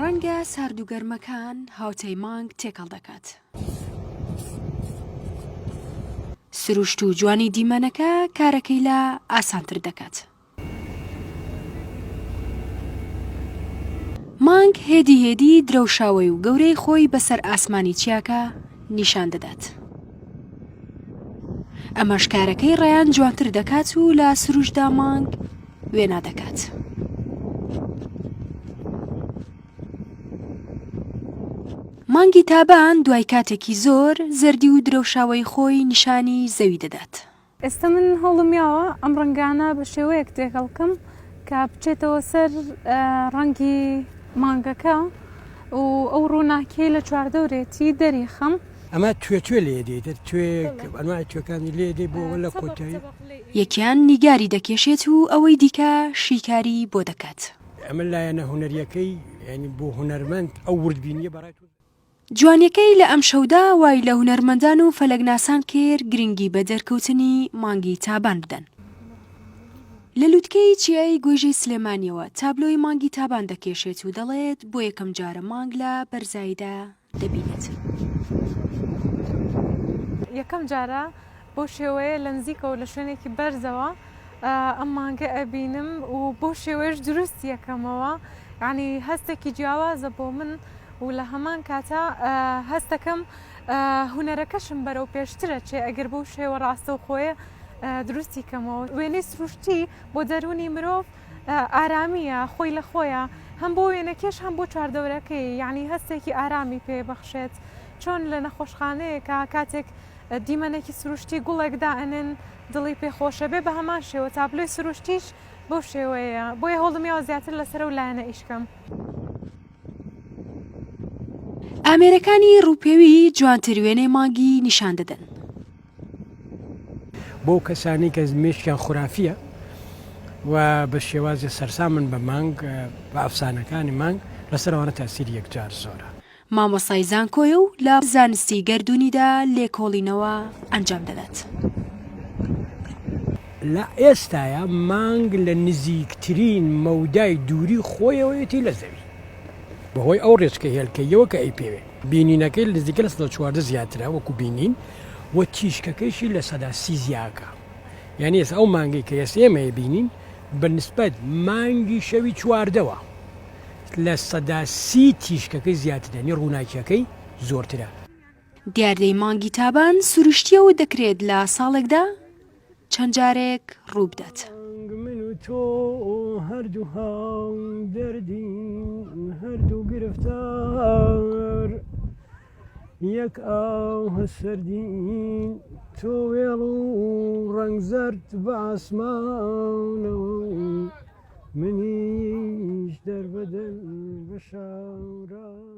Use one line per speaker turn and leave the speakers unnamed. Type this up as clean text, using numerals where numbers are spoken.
ڕەنگە ساردوگەرمەکان هاوتەی مانگ تێکەڵ دەکات. سروشت و جوانی دیمەنەکە کارەکەی لە ئاسانتر دەکات. مانگ هێدی درەوشاوی و گەورەی خۆی بەسەر ئاسمانی چیاکە نیشان دەدات. ئەمەش کارەکەی ڕێیان جوانتر دەکات و لە سروشتدا مانگ وێنا دەکات. مانگی تابان دوای کاتێکی زۆر زەردی و درەوشاوی خۆی نیشانی زەوی دەدات.
ئێستا من هەوڵمیاوە ئەم ڕەنگانە بە شێوەیەک تێکەڵکەم کە بچێتەوە سەر ڕەنگی مانگەکە و ئەو ڕووناکیی لە چواردەورێتی دەریخەم.
ئەمە توێ لێ دێت ئەنوای توێەکانی لێ دێ بۆ لە کۆتایی
یەکیان نیگاری دەکێشێت و ئەوەی دیکە شیکاری بۆ دەکات.
ئەمە لایەنە هوەریەکەی ینی بۆ هوەرمەند ئەو وردبینیە بەڕای
جوانیەکەی لە ئەم شەودا وای لە هونەرمەندان و فەلەگناسان کرد گرنگی بە دەرکەوتنی مانگی تابان بدەن. لە لووتکەی چیای گۆژەی سلێمانیەوە تابلۆی مانگی تابان دەکێشێت و دەڵێت بۆ یەکەم جارە مانگ لە بەرزاییدا دەبینێت.
یەکەم جارە بۆ شێوەیە لە نزیکەوە لە شوێنێکی بەرزەوە ئەم مانگە ئەبینم و بۆ شێوەیەش دروست یەکەمەوە، یعنی هەستێکی جیاوازە بۆ من و لە هەمان کاتە هەستەکەم هوەرەکەشم بەرەو پێشترە چێ ئەگەر بەو شێوە ڕاستە و خۆیە دروستی کەمەوە. وێنەی سروشتی بۆ دەرونی مرۆڤ ئارامیە خۆی لە خۆیە، هەم بۆ وێنەکەش هەم بۆ چواردەورەکەی، یعنی هەستێکی ئارامی پێبەخشێت. چۆن لە نەخۆشخانەیەکە کاتێک دیمەنێکی سروشتی گوڵێکدا ئەنن دڵی پێخۆشە بێ، بە هەمان شێوە تابلۆی سروشتیش بۆ شێوەیە. بۆیە هەوڵمیاوە زیاتر لەسەر و لایەنە ئیشکەم.
ئامێرەکانی ڕووپێوی جوانتر وێنەی مانگی نیشان دەدەن.
بۆ کەسانی کە مێشکیان خورافیە و بە شێوازی سەرسامن بە مانگ بە ئەفسانەکانی مانگ لەسەرەوەنە تاسیری یەکجار زۆرە.
مامۆستای زانکۆیە و لە زانستی گەردوونیدا لێکۆڵینەوە ئەنجام دەدات.
لە ئێستاە مانگ لە نزیکترین مەودای دووری خۆیەوەیەتی لە زەوی بەهۆی ئەو ڕێچکە هێلکەیەوە کە ئەی پێوێ بینینەکەی نزیکە لە 14 زیاترە وەکو بینین و تیشکەکەیشی لە 30 زیاکە. یعنی ئێستا ئەو مانگی کە ئێستا ئێمە بینین بەنسبەت مانگی شەوی چواردەوە لە 30 تیشکەکەی زیاترێنی ڕووناکیەکەی زۆرترە.
دیاردەی مانگی تابان سروشتیەوە دەکرێت لە ساڵێکدا چەند جارێک ڕوو بدات.
من و تۆ هەردوو هاو دەردین هەردوو گرفتار یەک ئاو هەسەردین تۆ وێڵ و ڕەنگ زەرد بە ئاسمانەوە منیش دەربەدەر بە شاوران.